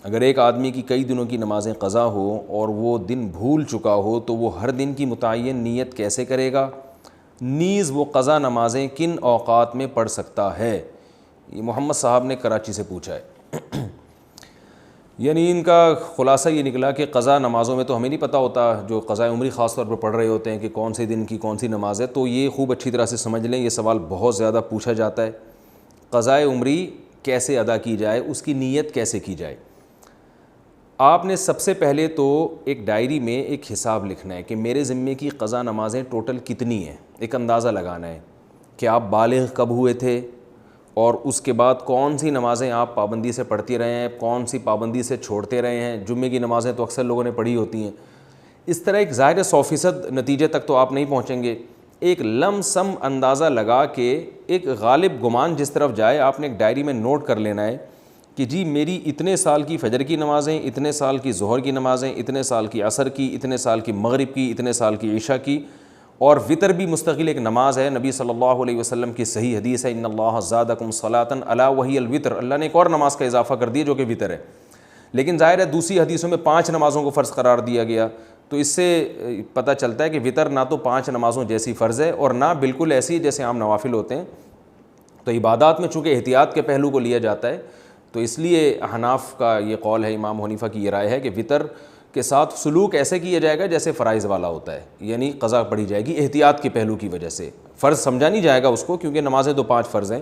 اگر ایک آدمی کی کئی دنوں کی نمازیں قضا ہو اور وہ دن بھول چکا ہو تو وہ ہر دن کی متعین نیت کیسے کرے گا؟ نیز وہ قضا نمازیں کن اوقات میں پڑھ سکتا ہے؟ یہ محمد صاحب نے کراچی سے پوچھا ہے۔ یعنی ان کا خلاصہ یہ نکلا کہ قضا نمازوں میں تو ہمیں نہیں پتہ ہوتا، جو قضاء عمری خاص طور پر پڑھ رہے ہوتے ہیں کہ کون سے دن کی کون سی نماز ہے، تو یہ خوب اچھی طرح سے سمجھ لیں، یہ سوال بہت زیادہ پوچھا جاتا ہے۔ قضاء عمری کیسے ادا کی جائے، اس کی نیت کیسے کی جائے؟ آپ نے سب سے پہلے تو ایک ڈائری میں ایک حساب لکھنا ہے کہ میرے ذمے کی قضا نمازیں ٹوٹل کتنی ہیں، ایک اندازہ لگانا ہے کہ آپ بالغ کب ہوئے تھے اور اس کے بعد کون سی نمازیں آپ پابندی سے پڑھتے رہے ہیں، کون سی پابندی سے چھوڑتے رہے ہیں۔ جمعے کی نمازیں تو اکثر لوگوں نے پڑھی ہوتی ہیں۔ اس طرح ایک ظاہر 100% نتیجے تک تو آپ نہیں پہنچیں گے، ایک لم سم اندازہ لگا کے ایک غالب گمان جس طرف جائے آپ نے ایک ڈائری میں نوٹ کر لینا ہے کہ جی میری اتنے سال کی فجر کی نمازیں، اتنے سال کی ظہر کی نمازیں، اتنے سال کی عصر کی، اتنے سال کی مغرب کی، اتنے سال کی عشاء کی، اور وطر بھی مستقل ایک نماز ہے۔ نبی صلی اللہ علیہ وسلم کی صحیح حدیث ہے ان اللہ زادکم صلاۃ الا وہی الوتر، اللہ نے ایک اور نماز کا اضافہ کر دیا جو کہ وطر ہے۔ لیکن ظاہر ہے دوسری حدیثوں میں 5 نمازوں کو فرض قرار دیا گیا، تو اس سے پتہ چلتا ہے کہ وطر نہ تو 5 نمازوں جیسی فرض ہے اور نہ بالکل ایسی جیسے عام نوافل ہوتے ہیں۔ تو عبادات میں چونکہ احتیاط کے پہلو کو لیا جاتا ہے، تو اس لیے حناف کا یہ قول ہے، امام حنیفہ کی یہ رائے ہے کہ وطر کے ساتھ سلوک ایسے کیا جائے گا جیسے فرائض والا ہوتا ہے، یعنی قضا پڑھی جائے گی احتیاط کے پہلو کی وجہ سے۔ فرض سمجھا نہیں جائے گا اس کو کیونکہ نمازیں تو 5 فرض ہیں،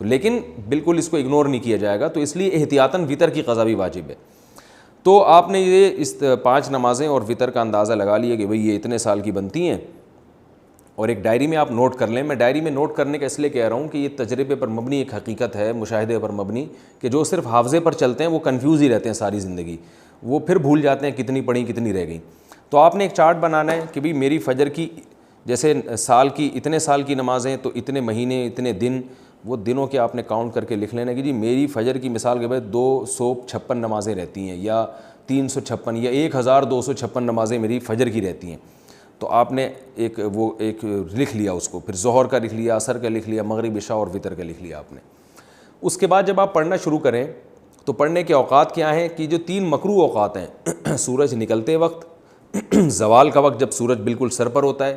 لیکن بالکل اس کو اگنور نہیں کیا جائے گا، تو اس لیے احتیاطاً وطر کی قضا بھی واجب ہے۔ تو آپ نے یہ اس 5 نمازیں اور وطر کا اندازہ لگا لیا کہ بھئی یہ اتنے سال کی بنتی ہیں، اور ایک ڈائری میں آپ نوٹ کر لیں۔ میں ڈائری میں نوٹ کرنے کا اس لیے کہہ رہا ہوں کہ یہ تجربے پر مبنی ایک حقیقت ہے، مشاہدے پر مبنی، کہ جو صرف حافظے پر چلتے ہیں وہ کنفیوز ہی رہتے ہیں ساری زندگی، وہ پھر بھول جاتے ہیں کتنی پڑھیں کتنی رہ گئیں۔ تو آپ نے ایک چارٹ بنانا ہے کہ بھئی میری فجر کی جیسے سال کی اتنے سال کی نمازیں تو اتنے مہینے اتنے دن، وہ دنوں کے آپ نے کاؤنٹ کر کے لکھ لینا کہ جی میری فجر کی مثال کے بعد 256 نمازیں رہتی ہیں، یا 356 یا 1256 نمازیں میری فجر کی رہتی ہیں۔ تو آپ نے ایک لکھ لیا اس کو، پھر ظہر کا لکھ لیا، عصر کا لکھ لیا، مغرب عشاء اور وطر کا لکھ لیا آپ نے۔ اس کے بعد جب آپ پڑھنا شروع کریں تو پڑھنے کے اوقات کیا ہیں کہ جو 3 مکروہ اوقات ہیں، سورج نکلتے وقت، زوال کا وقت جب سورج بالکل سر پر ہوتا ہے،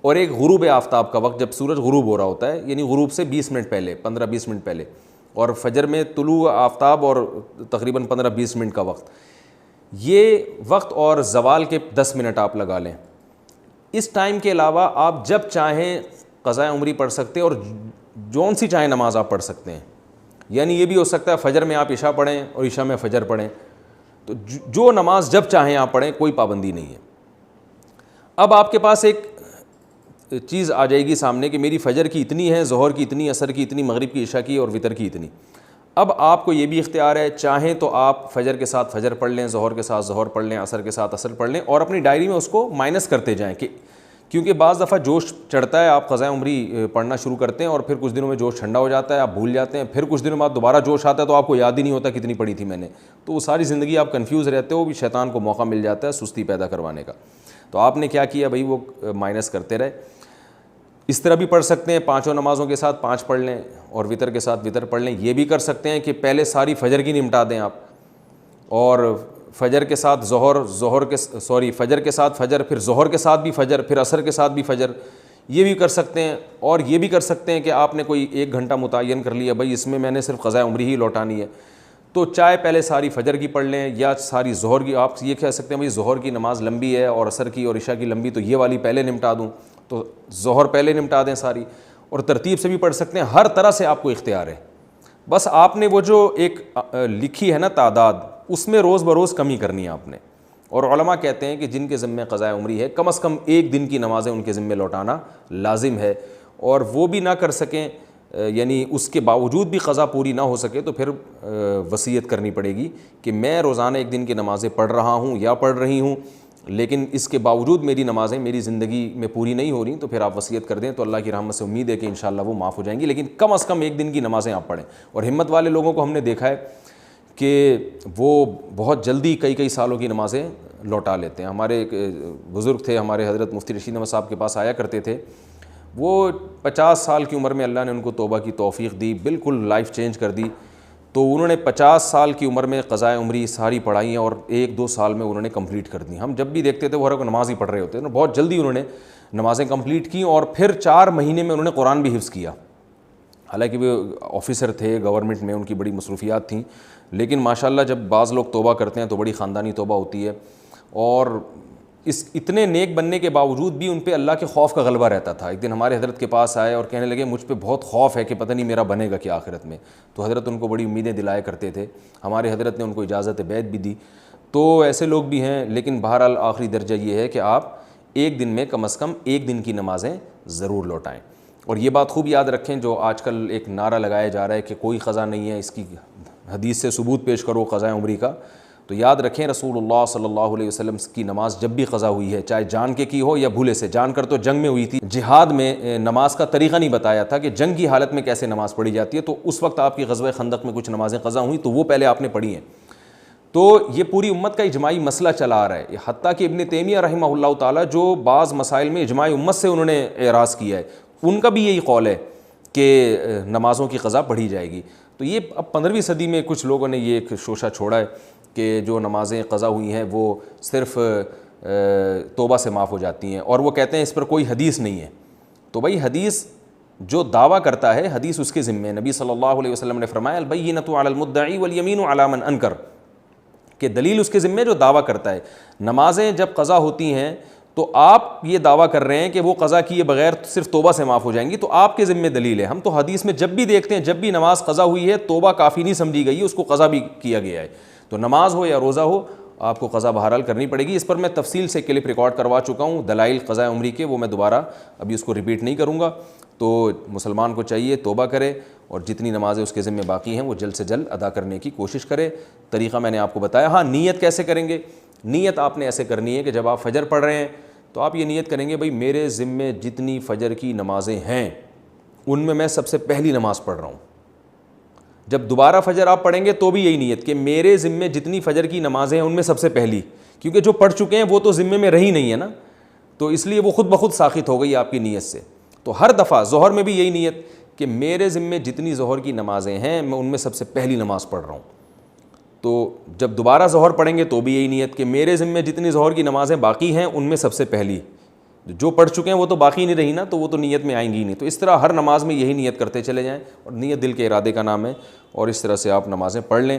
اور ایک غروب آفتاب کا وقت جب سورج غروب ہو رہا ہوتا ہے، یعنی غروب سے 20 منٹ پہلے، 15-20 منٹ پہلے، اور فجر میں طلوع آفتاب اور تقریباً 15-20 منٹ کا وقت، یہ وقت اور زوال کے 10 منٹ آپ لگا لیں۔ اس ٹائم کے علاوہ آپ جب چاہیں قضاء عمری پڑھ سکتے ہیں اور جون سی چاہیں نماز آپ پڑھ سکتے ہیں، یعنی یہ بھی ہو سکتا ہے فجر میں آپ عشاء پڑھیں اور عشاء میں فجر پڑھیں، تو جو نماز جب چاہیں آپ پڑھیں، کوئی پابندی نہیں ہے۔ اب آپ کے پاس ایک چیز آ جائے گی سامنے کہ میری فجر کی اتنی ہے، ظہر کی اتنی، عصر کی اتنی، مغرب کی، عشاء کی اور وطر کی اتنی۔ اب آپ کو یہ بھی اختیار ہے، چاہیں تو آپ فجر کے ساتھ فجر پڑھ لیں، ظہر کے ساتھ ظہر پڑھ لیں، عصر کے ساتھ عصر پڑھ لیں، اور اپنی ڈائری میں اس کو مائنس کرتے جائیں، کہ کیونکہ بعض دفعہ جوش چڑھتا ہے، آپ قضاء عمری پڑھنا شروع کرتے ہیں اور پھر کچھ دنوں میں جوش ٹھنڈا ہو جاتا ہے، آپ بھول جاتے ہیں، پھر کچھ دنوں بعد دوبارہ جوش آتا ہے تو آپ کو یاد ہی نہیں ہوتا کتنی پڑھی تھی میں نے، تو وہ ساری زندگی آپ کنفیوز رہتے ہو، بھی شیطان کو موقع مل جاتا ہے سستی پیدا کروانے کا۔ تو آپ نے کیا کیا بھائی، وہ مائنس کرتے رہے۔ اس طرح بھی پڑھ سکتے ہیں، 5 نمازوں کے ساتھ 5 پڑھ لیں اور وطر کے ساتھ وطر پڑھ لیں۔ یہ بھی کر سکتے ہیں کہ پہلے ساری فجر کی نمٹا دیں آپ، اور فجر کے ساتھ فجر کے ساتھ فجر، پھر ظہر کے ساتھ بھی فجر، پھر عصر کے ساتھ بھی فجر، یہ بھی کر سکتے ہیں۔ اور یہ بھی کر سکتے ہیں کہ آپ نے کوئی 1 گھنٹہ متعین کر لیا، بھائی اس میں نے صرف قضاء عمری ہی لوٹانی ہے، تو چاہے پہلے ساری فجر کی پڑھ لیں یا ساری ظہر کی۔ آپ یہ کہہ سکتے ہیں بھائی ظہر کی نماز لمبی ہے اور عصر کی اور عشاء کی لمبی، تو یہ والی پہلے نمٹا دوں، تو ظہر پہلے نمٹا دیں ساری، اور ترتیب سے بھی پڑھ سکتے ہیں، ہر طرح سے آپ کو اختیار ہے۔ بس آپ نے وہ جو ایک لکھی ہے نا تعداد، اس میں روز بروز کمی کرنی ہے آپ نے۔ اور علماء کہتے ہیں کہ جن کے ذمے قضاء عمری ہے، کم از کم 1 دن کی نمازیں ان کے ذمے لوٹانا لازم ہے، اور وہ بھی نہ کر سکیں، یعنی اس کے باوجود بھی قضا پوری نہ ہو سکے، تو پھر وصیت کرنی پڑے گی کہ میں روزانہ 1 دن کی نمازیں پڑھ رہا ہوں یا پڑھ رہی ہوں، لیکن اس کے باوجود میری نمازیں میری زندگی میں پوری نہیں ہو رہی، تو پھر آپ وصیت کر دیں، تو اللہ کی رحمت سے امید ہے کہ انشاءاللہ وہ معاف ہو جائیں گی، لیکن کم از کم 1 دن کی نمازیں آپ پڑھیں۔ اور ہمت والے لوگوں کو ہم نے دیکھا ہے کہ وہ بہت جلدی کئی سالوں کی نمازیں لوٹا لیتے ہیں۔ ہمارے ایک بزرگ تھے، ہمارے حضرت مفتی رشید احمد صاحب کے پاس آیا کرتے تھے، وہ 50 سال کی عمر میں اللہ نے ان کو توبہ کی توفیق دی، بالکل لائف چینج کر دی، تو انہوں نے 50 سال کی عمر میں قضاء عمری ساری پڑھائی ہیں اور 1-2 سال میں انہوں نے کمپلیٹ کر دی. ہم جب بھی دیکھتے تھے وہ ہر نماز ہی پڑھ رہے ہوتے ہیں, بہت جلدی انہوں نے نمازیں کمپلیٹ کی اور پھر 4 مہینے میں انہوں نے قرآن بھی حفظ کیا. حالانکہ وہ آفیسر تھے گورنمنٹ میں, ان کی بڑی مصروفیات تھیں, لیکن ماشاءاللہ جب بعض لوگ توبہ کرتے ہیں تو بڑی خاندانی توبہ ہوتی ہے. اور اس اتنے نیک بننے کے باوجود بھی ان پہ اللہ کے خوف کا غلبہ رہتا تھا. ایک دن ہمارے حضرت کے پاس آئے اور کہنے لگے مجھ پہ بہت خوف ہے کہ پتہ نہیں میرا بنے گا کیا آخرت میں. تو حضرت ان کو بڑی امیدیں دلایا کرتے تھے, ہمارے حضرت نے ان کو اجازت بیعت بھی دی. تو ایسے لوگ بھی ہیں, لیکن بہرحال آخری درجہ یہ ہے کہ آپ ایک دن میں کم از کم ایک دن کی نمازیں ضرور لوٹائیں. اور یہ بات خوب یاد رکھیں, جو آج کل ایک نعرہ لگایا جا رہا ہے کہ کوئی قضا نہیں ہے, اس کی حدیث سے ثبوت پیش کرو قضاء عمری کا, تو یاد رکھیں رسول اللہ صلی اللہ علیہ وسلم کی نماز جب بھی قضا ہوئی ہے, چاہے جان کے کی ہو یا بھولے سے, جان کر تو جنگ میں ہوئی تھی, جہاد میں نماز کا طریقہ نہیں بتایا تھا کہ جنگ کی حالت میں کیسے نماز پڑھی جاتی ہے, تو اس وقت آپ کی غزوہ خندق میں کچھ نمازیں قضا ہوئیں تو وہ پہلے آپ نے پڑھی ہیں. تو یہ پوری امت کا اجماعی مسئلہ چلا آ رہا ہے, حتیٰ کہ ابن تیمیہ رحمہ اللہ تعالیٰ جو بعض مسائل میں اجماع امت سے انہوں نے اعراض کیا ہے, ان کا بھی یہی قول ہے کہ نمازوں کی قضا پڑھی جائے گی. تو یہ اب 15ویں صدی میں کچھ لوگوں نے یہ ایک شوشہ چھوڑا ہے کہ جو نمازیں قضا ہوئی ہیں وہ صرف توبہ سے معاف ہو جاتی ہیں, اور وہ کہتے ہیں اس پر کوئی حدیث نہیں ہے. تو بھائی حدیث جو دعویٰ کرتا ہے حدیث اس کے ذمے, نبی صلی اللہ علیہ وسلم نے فرمایا البینۃ علی المدعی والیمین علی من انکر, کہ دلیل اس کے ذمے جو دعویٰ کرتا ہے. نمازیں جب قضا ہوتی ہیں تو آپ یہ دعویٰ کر رہے ہیں کہ وہ قضا کیے بغیر صرف توبہ سے معاف ہو جائیں گی, تو آپ کے ذمے دلیل ہے. ہم تو حدیث میں جب بھی دیکھتے ہیں جب بھی نماز قضا ہوئی ہے توبہ کافی نہیں سمجھی گئی ہے, اس کو قضا بھی کیا گیا ہے. تو نماز ہو یا روزہ ہو آپ کو قضا بہرحال کرنی پڑے گی. اس پر میں تفصیل سے کلپ ریکارڈ کروا چکا ہوں دلائل قضاء عمری کے, وہ میں دوبارہ ابھی اس کو ریپیٹ نہیں کروں گا. تو مسلمان کو چاہیے توبہ کرے اور جتنی نمازیں اس کے ذمہ باقی ہیں وہ جلد سے جلد ادا کرنے کی کوشش کرے. طریقہ میں نے آپ کو بتایا. ہاں نیت کیسے کریں گے؟ نیت آپ نے ایسے کرنی ہے کہ جب آپ فجر پڑھ رہے ہیں تو آپ یہ نیت کریں گے بھائی میرے ذمے جتنی فجر کی نمازیں ہیں ان میں سب سے پہلی نماز پڑھ رہا ہوں. جب دوبارہ فجر آپ پڑھیں گے تو بھی یہی نیت کہ میرے ذمے جتنی فجر کی نمازیں ہیں ان میں سب سے پہلی, کیونکہ جو پڑھ چکے ہیں وہ تو ذمے میں رہی نہیں ہے نا, تو اس لیے وہ خود بخود ساخط ہو گئی آپ کی نیت سے. تو ہر دفعہ ظہر میں بھی یہی نیت کہ میرے ذمے جتنی ظہر کی نمازیں ہیں میں ان میں سب سے پہلی نماز پڑھ رہا ہوں. تو جب دوبارہ ظہر پڑھیں گے تو بھی یہی نیت کہ میرے ذمے جتنی ظہر کی نمازیں باقی ہیں ان میں سب سے پہلی, جو پڑھ چکے ہیں وہ تو باقی نہیں رہی نا, تو وہ تو نیت میں آئیں گی نہیں. تو اس طرح ہر نماز میں یہی نیت کرتے چلے جائیں, اور نیت دل کے ارادے کا نام ہے, اور اس طرح سے آپ نمازیں پڑھ لیں.